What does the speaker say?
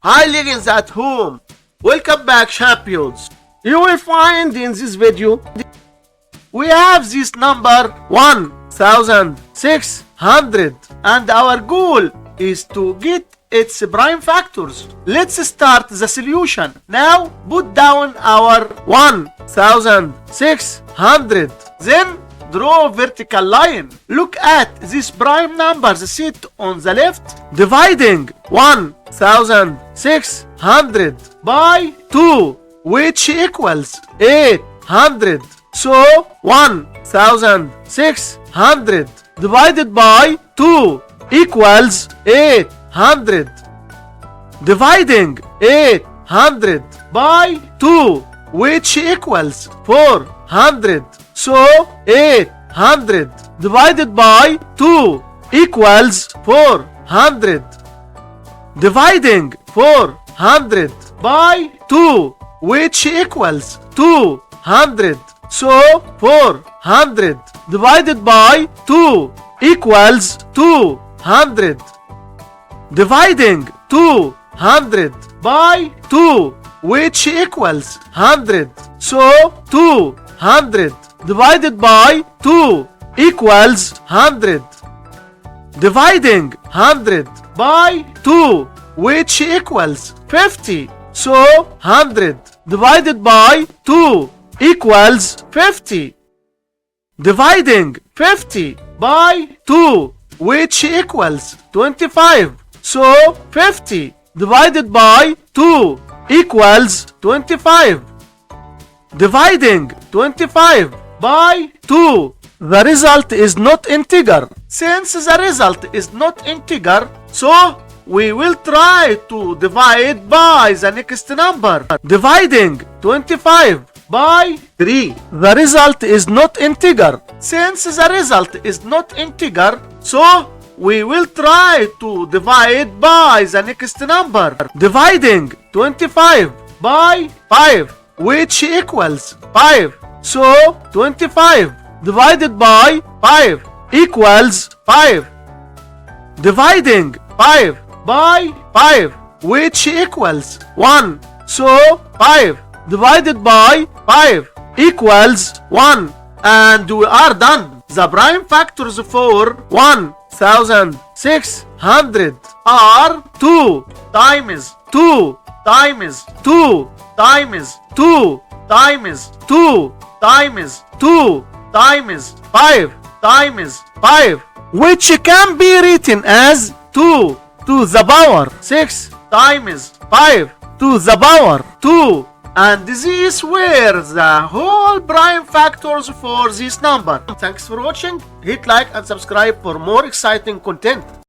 Hi Legends at home, welcome back champions. You will find in this video we have this number 1600 and our goal is to get its prime factors. Let's start the solution. Now put down our 1600, then draw a vertical line. Look at these prime numbers set on the left. Dividing 1600 by 2, which equals 800. So 1600 divided by 2 equals 800. Dividing 800 by 2, which equals 400. So 800 divided by 2 equals 400. Dividing 400 by 2, which equals 200. So 400 divided by 2 equals 200. Dividing 200 by 2, which equals 100. So 200 divided by 2 equals 100. Dividing 100 by 2, which equals 50. So 100 divided by 2 equals 50. Dividing 50 by 2, which equals 25. So 50 divided by 2 equals 25. Dividing 25 by 2, the result is not integer. Since the result is not integer, so we will try to divide by the next number. Dividing 25 by 3, the result is not integer. Since the result is not integer, so we will try to divide by the next number. Dividing 25 by 5, which equals 5. So 25 divided by 5 equals 5. Dividing 5 by 5, which equals 1. So 5 divided by 5 equals 1. And we are done. The prime factors for 1600 are 2 times 2 times 2 times 2 times 2 times 2 times 5 times 5, which can be written as 2 to the power 6 times 5 to the power 2. And this were the whole prime factors for this number. Thanks for watching. Hit like and subscribe for more exciting content.